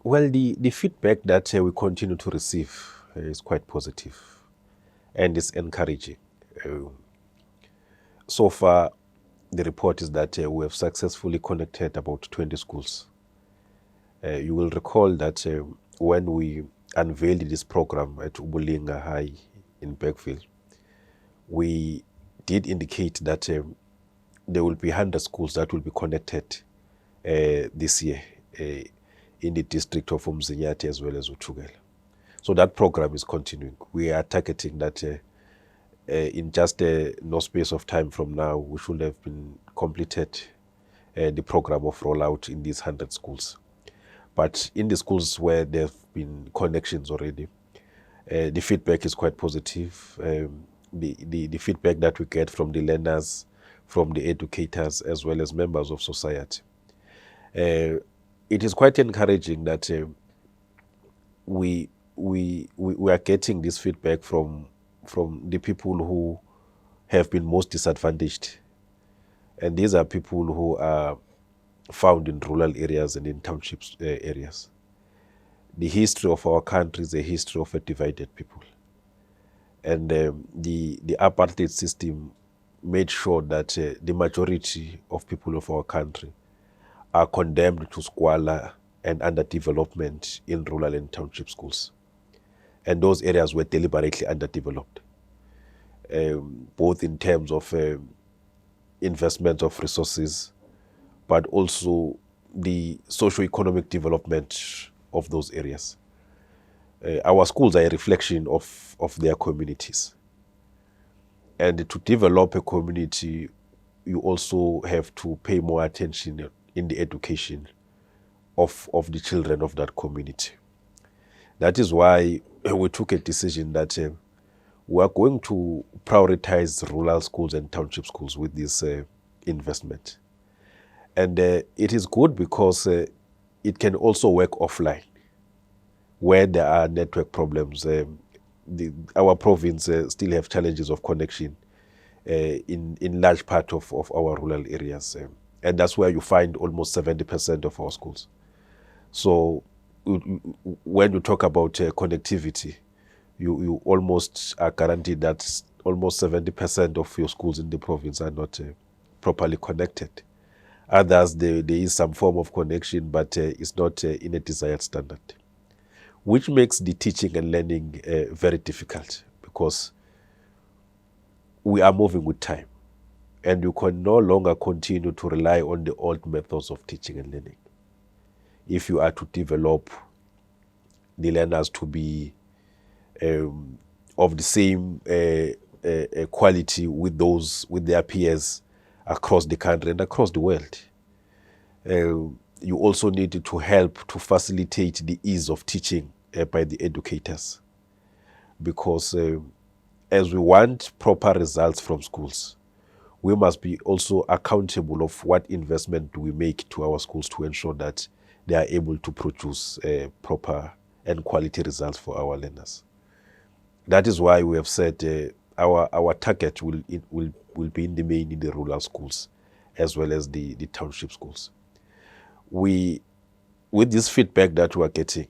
Well, the feedback that we continue to receive is quite positive and is encouraging. Uh, so far, the report is that we have successfully connected about 20 schools. You will recall that when we unveiled this program at Ubulinga High in Bergville, we did indicate that there will be 100 schools that will be connected this year in the district of Umzinyati as well as Utugela. So that program is continuing. We are targeting that in just no space of time from now, we should have been completed the program of rollout in these 100 schools. But in the schools where there have been connections already, the feedback is quite positive. The feedback that we get from the learners, from the educators, as well as members of society. It is quite encouraging that we are getting this feedback from the people who have been most disadvantaged. And these are people who are found in rural areas and in townships areas. The history of our country is a history of a divided people. And the apartheid system made sure that the majority of people of our country are condemned to squalor and underdevelopment in rural and township schools. And those areas were deliberately underdeveloped, both in terms of investment of resources, but also the socio-economic development of those areas. Our schools are a reflection of their communities. And to develop a community, you also have to pay more attention in the education of the children of that community. That is why we took a decision that we are going to prioritize rural schools and township schools with this investment. And it is good because it can also work offline where there are network problems. Our province still have challenges of connection in large part of our rural areas. And that's where you find almost 70% of our schools. So when you talk about connectivity, you almost are guaranteed that almost 70% of your schools in the province are not properly connected. Others, there is some form of connection, but it's not in a desired standard, which makes the teaching and learning very difficult because we are moving with time and you can no longer continue to rely on the old methods of teaching and learning. If you are to develop the learners to be of the same quality with their peers across the country and across the world. You also need to help to facilitate the ease of teaching by the educators, because as we want proper results from schools, we must be also accountable of what investment do we make to our schools to ensure that they are able to produce proper and quality results for our learners. That is why we have said our target will be in the main in the rural schools as well as the township schools. With this feedback that we are getting,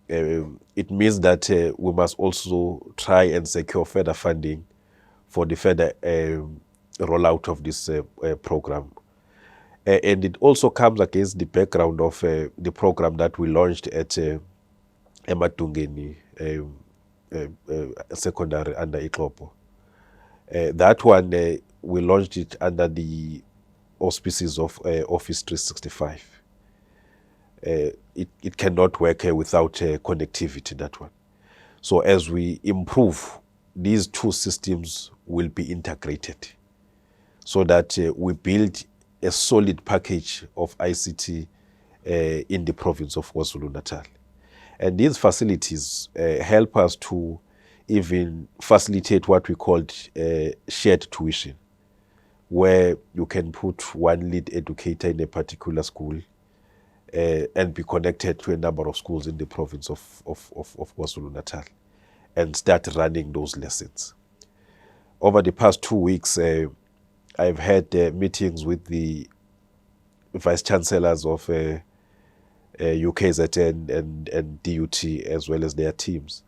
it means that we must also try and secure further funding for the further rollout of this program. And it also comes against the background of the program that we launched at Ematungeni Secondary under Iklopo. That one, we launched it under the auspices of Office 365. It cannot work without connectivity, that one. So as we improve, these two systems will be integrated so that we build a solid package of ICT in the province of KwaZulu-Natal. And these facilities help us to even facilitate what we call shared tuition, where you can put one lead educator in a particular school and be connected to a number of schools in the province of KwaZulu-Natal and start running those lessons. Over the past 2 weeks, I've had meetings with the vice chancellors of UKZN and DUT as well as their teams,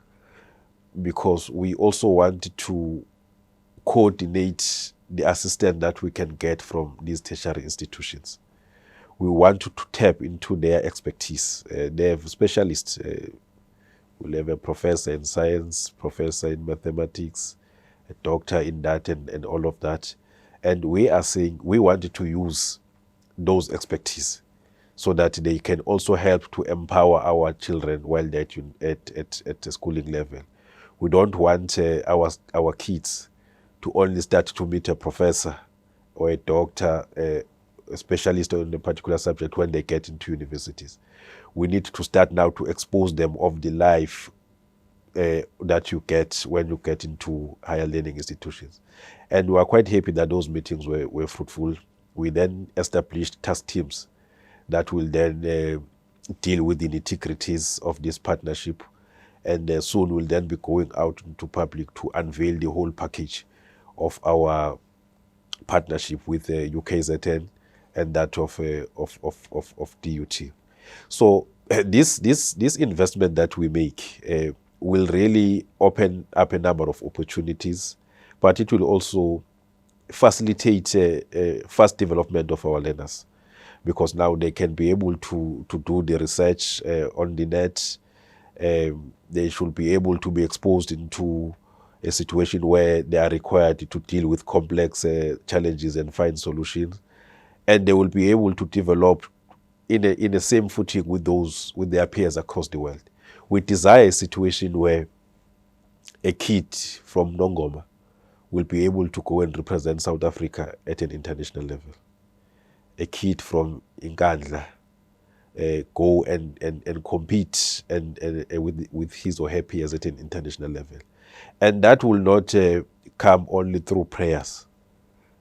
because we also want to coordinate the assistance that we can get from these tertiary institutions. We want to tap into their expertise. They have specialists. We'll have a professor in science, professor in mathematics, a doctor in that and all of that. And we are saying we wanted to use those expertise so that they can also help to empower our children while they're at the schooling level. We don't want our kids to only start to meet a professor or a doctor, a specialist on a particular subject when they get into universities. We need to start now to expose them of the life that you get when you get into higher learning institutions. And we are quite happy that those meetings were fruitful. We then established task teams that will then deal with the nitty-gritties of this partnership, and soon we'll then be going out into public to unveil the whole package of our partnership with UKZN and that of DUT. So this investment that we make will really open up a number of opportunities, but it will also facilitate fast development of our learners, because now they can be able to do the research on the net. They should be able to be exposed into a situation where they are required to deal with complex challenges and find solutions, and they will be able to develop in the same footing with their peers across the world. We desire a situation where a kid from Nongoma will be able to go and represent South Africa at an international level. A kid from Nkandla go and compete and with his or her peers at an international level. And that will not come only through prayers.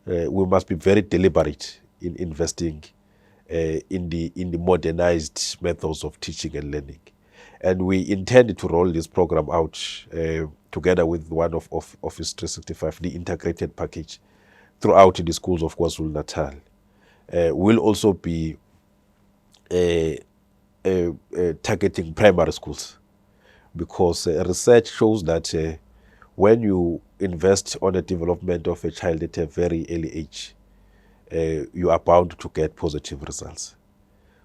We must be very deliberate in investing in the modernized methods of teaching and learning. And we intend to roll this program out together with one of Office 365, the integrated package, throughout the schools of KwaZulu-Natal. We'll also be targeting primary schools, because research shows that when you invest on the development of a child at a very early age, you are bound to get positive results.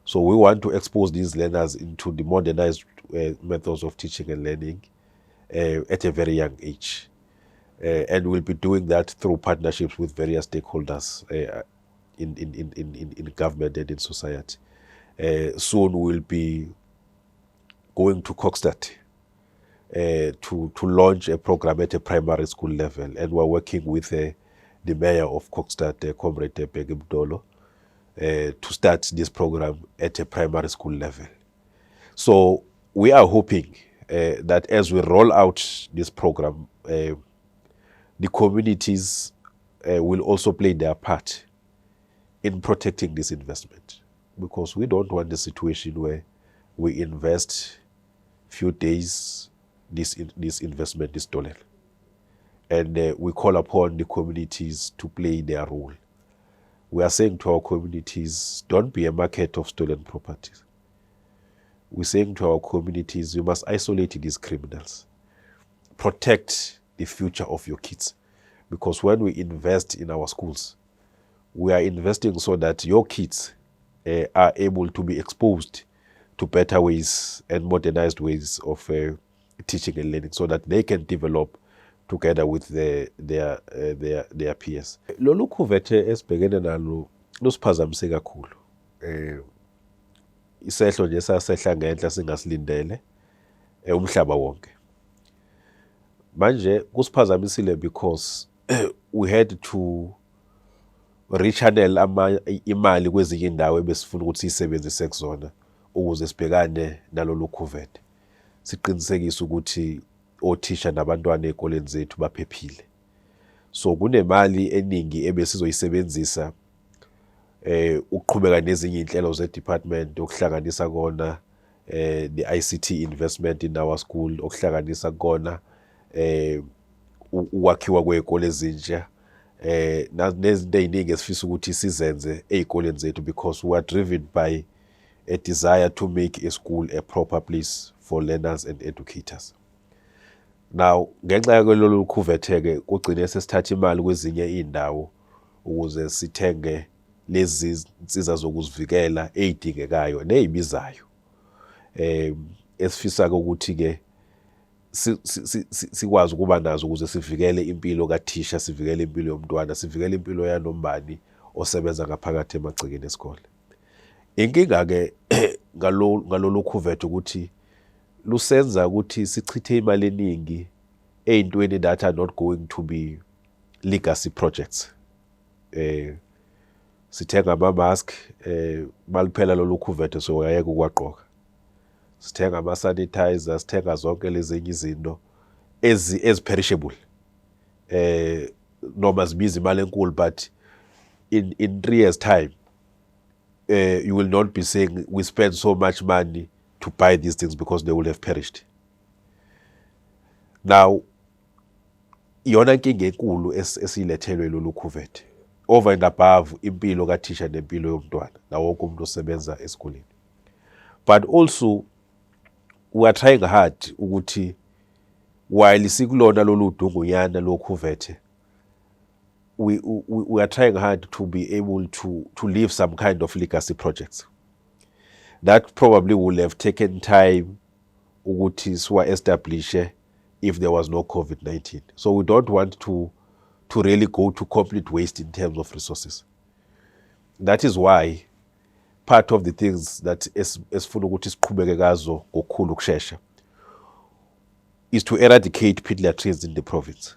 So we want to expose these learners into the modernized methods of teaching and learning at a very young age. And we'll be doing that through partnerships with various stakeholders in government and in society. Soon we'll be going to Kokstad to launch a program at a primary school level, and we're working with the mayor of Kokstad, Comrade Begibdolo, to start this program at a primary school level. So we are hoping that as we roll out this program, the communities will also play their part in protecting this investment, because we don't want a situation where we invest few days, this investment is stolen. And we call upon the communities to play their role. We are saying to our communities, don't be a market of stolen properties. We're saying to our communities, you must isolate these criminals. Protect the future of your kids. Because when we invest in our schools, we are investing so that your kids are able to be exposed to better ways and modernized ways of teaching and learning, so that they can develop together with their peers. Lolu khuvethe esibhekene nalo lusiphazamiseke kakhulu. Isehlo nje sasehla ngenhla singasilindele umhlaba wonke. Manje kusiphazamisile because we had to rechannel imali kwezinye indawo ebesifuna ukuthi siyisebenzise kuzona ukuze sibhekane nalolu khuvethe. Siqinisekise ukuthi othisha nabantwana ezikoleni zethu baphephile. So kunemali eningi ebesizoyisebenzisa ukuqhubeka nezinye inhlelo ze-department okuhlanganisa kona the ICT investment in our school, okuhlanganisa kona ukwakhiwa kwezikole ezintsha, nezinto eziningi esifisa ukuthi sizenze ezikoleni zethu, because we are driven by a desire to make a school a proper place for learners and educators. Now, ngenxa yalolu khuvethe-ke kugcine sesithatha imali kwezinye iy'ndawo ukuze sithenge lezi zinsiza zokuzivikela ey'dingekayo ney'bizayo. Esifisa-ke ukuthi-ke sikwazi ukuba nazo ukuze sivikele impilo kathisha, sivikele impilo yomntwana, sivikele impilo yanombani osebenza ngaphakathi emagcekeni esikole. Inkinga-ke ngalolu khuvethe ukuthi lusenza ukuthi sichithe imali eningi ey'ntweni that are not going to be legacy projects. Sithenga ama-mask, maliphela lolu khuvethe soyayeka ukwagqoka. Sithenga ama-sanitizer, sithenga zonke lezi enye izinto ezi-perishable. Noma zibiza imali enkulu, but in 3 years time, you will not be saying we spend so much money to buy these things because they will have perished. Now, iyona nkinga enkulu esilethelwe lolu khuvethe, over and above impilo kathisha nempilo yomntwana nawo wonke umuntu osebenza esikoleni. But also, we are trying hard ukuthi while sikulona lolu dunguyana lokhuvethe, we are trying hard to be able to leave some kind of legacy projects. That probably will have taken time ukuthi siwa-establishe if there was no COVID-19. So we don't want to really go to complete waste in terms of resources. That is why part of the things that esifuna ukuthi siqhubeke ngazo ngokukhulu ukushesha is to eradicate pit latrines in the province.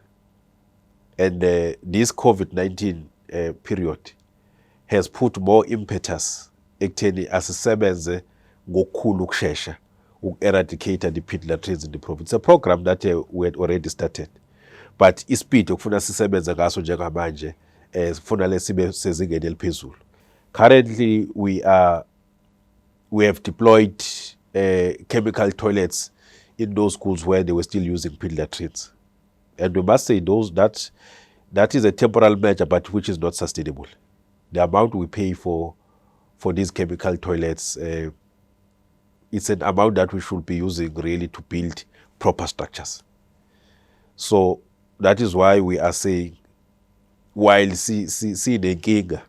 And this COVID-19 period has put more impetus ekutheni asisebenze ngokukhulu ukushesha eradicate the pit latrines in the province. It's a program that we had already started, but ispeed okufuna sisebenze ngaso njengamanje sifuna lesibe sezingeni eliphezulu. Currently we have deployed chemical toilets in those schools where they were still using pit latrines, and we must say that is a temporal measure, but which is not sustainable. The amount we pay for these chemical toilets, it's an amount that we should be using really to build proper structures. So that is why we are saying, while sinenkinga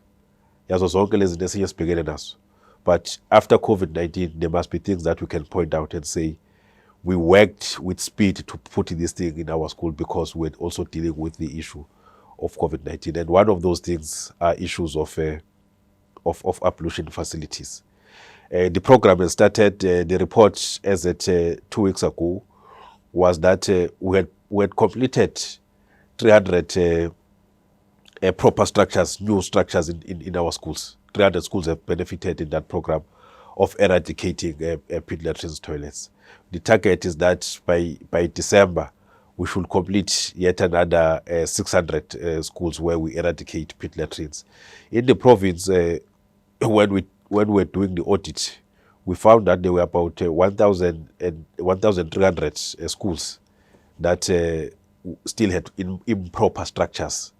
yazo zonke lezi zinto esiyesibhekene nazo, but after COVID-19 there must be things that we can point out and say we worked with speed to put this thing in our school because we're also dealing with the issue of COVID-19. And one of those things are issues of ablution facilities. The program has started. The report as at 2 weeks ago was that we had completed 300 proper structures, new structures in our schools. 300 schools have benefited in that program of eradicating pit latrines toilets. The target is that by December, we should complete yet another 600 schools where we eradicate pit latrines. In the province, when we were doing the audit, we found that there were about 1,300 schools that still had improper structures,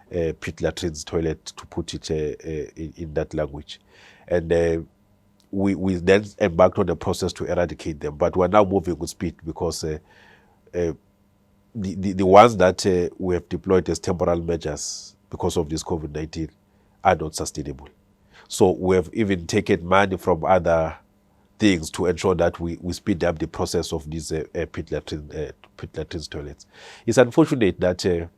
pit latrines toilet, to put it in that language. And we then embarked on the process to eradicate them. But we're now moving with speed because the ones that we have deployed as temporal measures because of this COVID-19 are not sustainable. So we have even taken money from other things to ensure that we speed up the process of these pit latrines toilets. It's unfortunate that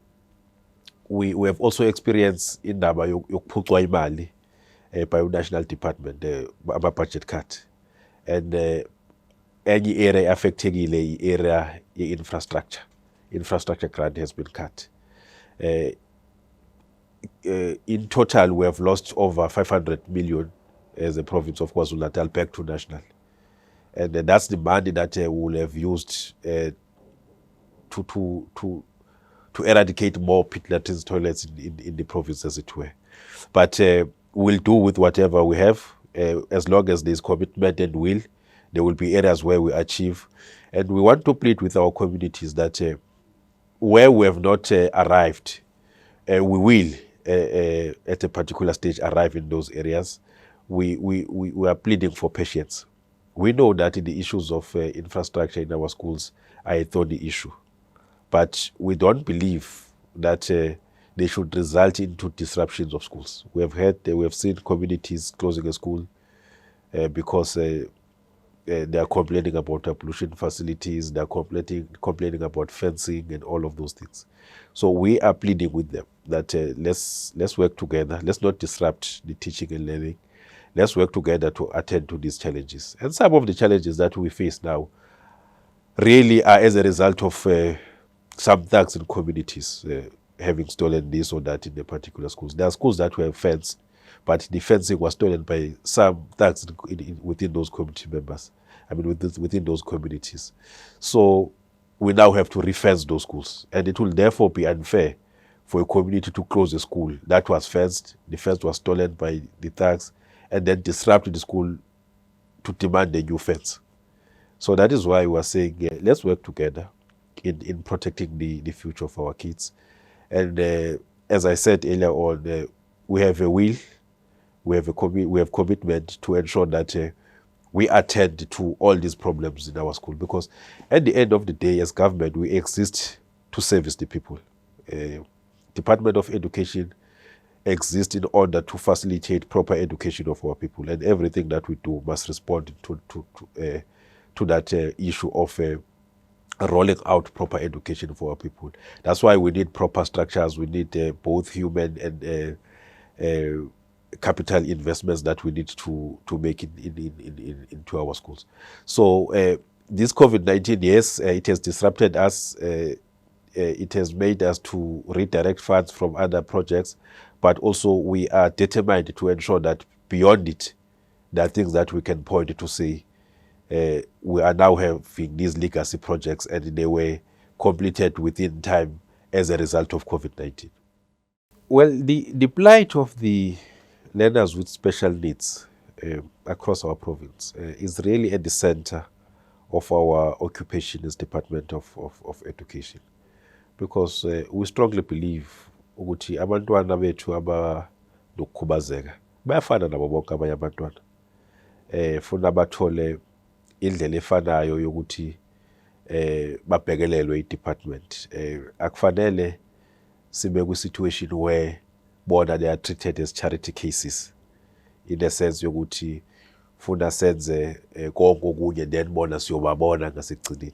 we have also experienced indaba yokuphucwa imali by the National Department, budget cut. And any area affected the area infrastructure. Infrastructure grant has been cut. In total, we have lost over 500 million as a province of KwaZulu-Natal back to national. And that's the money that we will have used to eradicate more pit latrines toilets in the province, as it were. But we'll do with whatever we have. As long as there's commitment and will, there will be areas where we achieve. And we want to plead with our communities that where we have not arrived, we will, at a particular stage, arrive in those areas. we are pleading for patience. We know that the issues of infrastructure in our schools are a thorny issue, but we don't believe that they should result into disruptions of schools. We have seen communities closing a school because they are complaining about pollution facilities, they are complaining about fencing and all of those things. So we are pleading with them that let's work together. Let's not disrupt the teaching and learning. Let's work together to attend to these challenges. And some of the challenges that we face now really are as a result of some thugs in communities having stolen this or that in the particular schools. There are schools that were fenced, but the fencing was stolen by some thugs within those community members. I mean, within those communities. So we now have to refence those schools. And it will therefore be unfair for a community to close a school that was fenced, the fence was stolen by the thugs, and then disrupt the school to demand a new fence. So that is why we are saying, let's work together in protecting the future of our kids. And as I said earlier on, we have a will, we have commitment to ensure that we attend to all these problems in our school. Because at the end of the day, as government, we exist to service the people. Department of Education exists in order to facilitate proper education of our people, and everything that we do must respond to that issue of rolling out proper education for our people. That's why we need proper structures. We need both human and capital investments that we need to make into our schools. So this COVID-19, yes, it has disrupted us. It has made us to redirect funds from other projects, but also we are determined to ensure that beyond it, there are things that we can point to say, we are now having these legacy projects and they were completed within time as a result of COVID-19. Well, the plight of the learners with special needs across our province is really at the center of our occupation as Department of Education. Because we strongly believe ukuthi abantwana bethu abanokukhubazeka bayafana nabo bonke abanye abantwana. Funa bathole indlela efanayo yokuthi babhekelelwe i-department. Akufanele sibe kwi-situation where bona they are treated as charity cases, in a sense yokuthi funa senze konke okunye then bona siyobabona ngasekugcineni.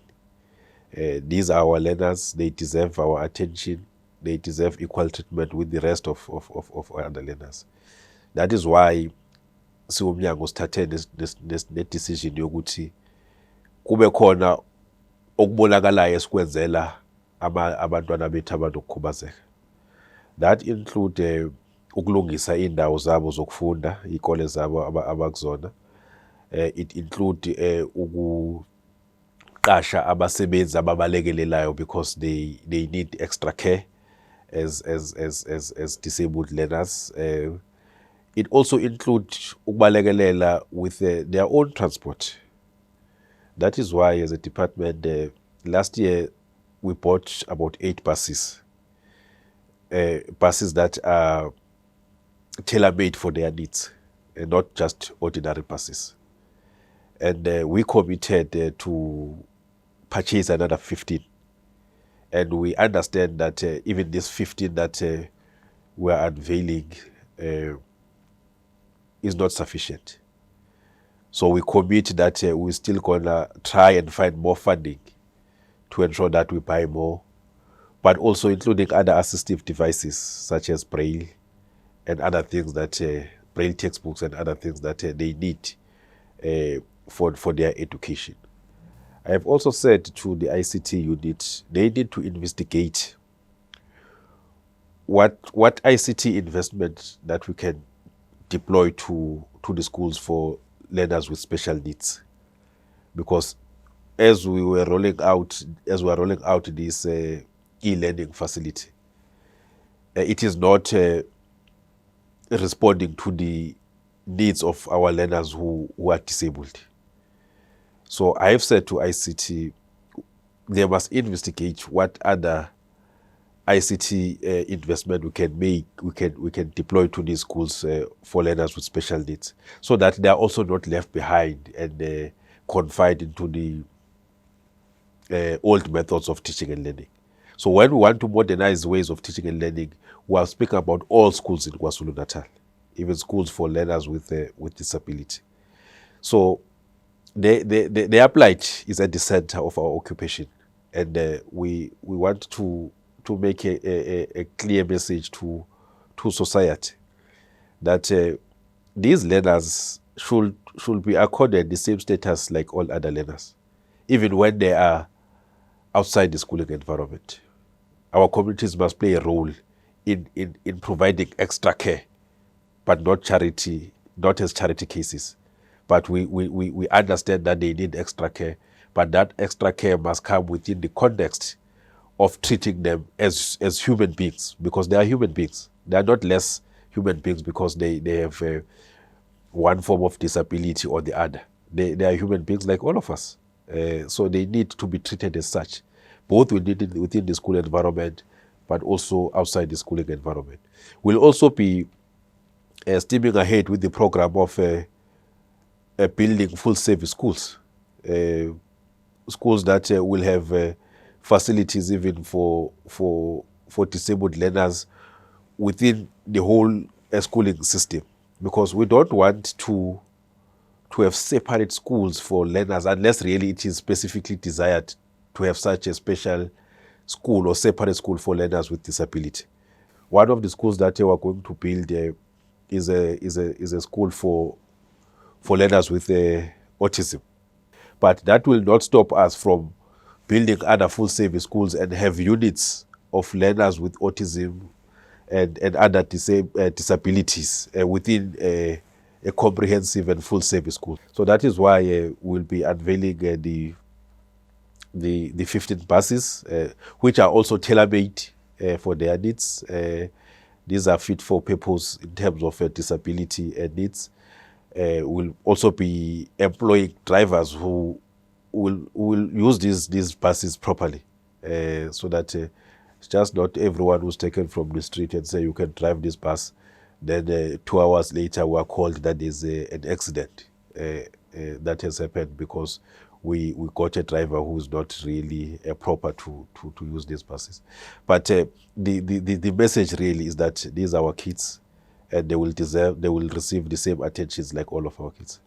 These are our learners. They deserve our attention. They deserve equal treatment with the rest of other learners. That is why siwumnyango sithathe ne decision yokuthi kube khona okubonakalayo esikwenzela abantwana bethu abanokukhubazeka. That include ukulungisa indawo zabo zokufunda, ikole zabo abakuzona. It include qasha abasebenzi ababalekelelayo because they need extra care as disabled learners. It also includes ukubalekelela with their own transport. That is why as a department, last year we bought about 8 buses. Buses that are tailor-made for their needs and not just ordinary buses. And we committed to purchase another 15. And we understand that even this 15 that we are unveiling is not sufficient. So we commit that we're still gonna try and find more funding to ensure that we buy more, but also including other assistive devices such as Braille and other things that, Braille textbooks and other things that they need for their education. I have also said to the ICT unit, they need to investigate what ICT investment that we can deploy to the schools for learners with special needs. Because as we are rolling out this e-learning facility, it is not responding to the needs of our learners who are disabled. So I have said to ICT, they must investigate what other ICT investment we can make, we can deploy to these schools for learners with special needs, so that they are also not left behind and confined into the old methods of teaching and learning. So when we want to modernize ways of teaching and learning, we are speaking about all schools in KwaZulu-Natal, even schools for learners with disability. So the applied is at the center of our occupation, and we want to make a clear message to society that these learners should be accorded the same status like all other learners, even when they are outside the schooling environment. Our communities must play a role in providing extra care, but not charity, not as charity cases. But we understand that they need extra care, but that extra care must come within the context of treating them as human beings, because they are human beings. They are not less human beings because they have one form of disability or the other. They are human beings like all of us. So they need to be treated as such, both within the school environment, but also outside the schooling environment. We'll also be steaming ahead with the program of building full service schools, schools that will have facilities even for disabled learners within the whole schooling system, because we don't want to have separate schools for learners unless really it is specifically desired to have such a special school or separate school for learners with disability. One of the schools that we are going to build is a school for learners with autism. But that will not stop us from building other full service schools and have units of learners with autism and other disabilities within a comprehensive and full service school. So that is why we'll be unveiling the 15 buses, which are also tailor-made for their needs. These are fit for purpose in terms of disability needs. We'll also be employing drivers who will use these buses properly, so that it's just not everyone who's taken from the street and say you can drive this bus. Then 2 hours later we are called that there's an accident that has happened because we got a driver who's not really proper to use these buses. But the message really is that these are our kids, and they will receive the same attentions like all of our kids.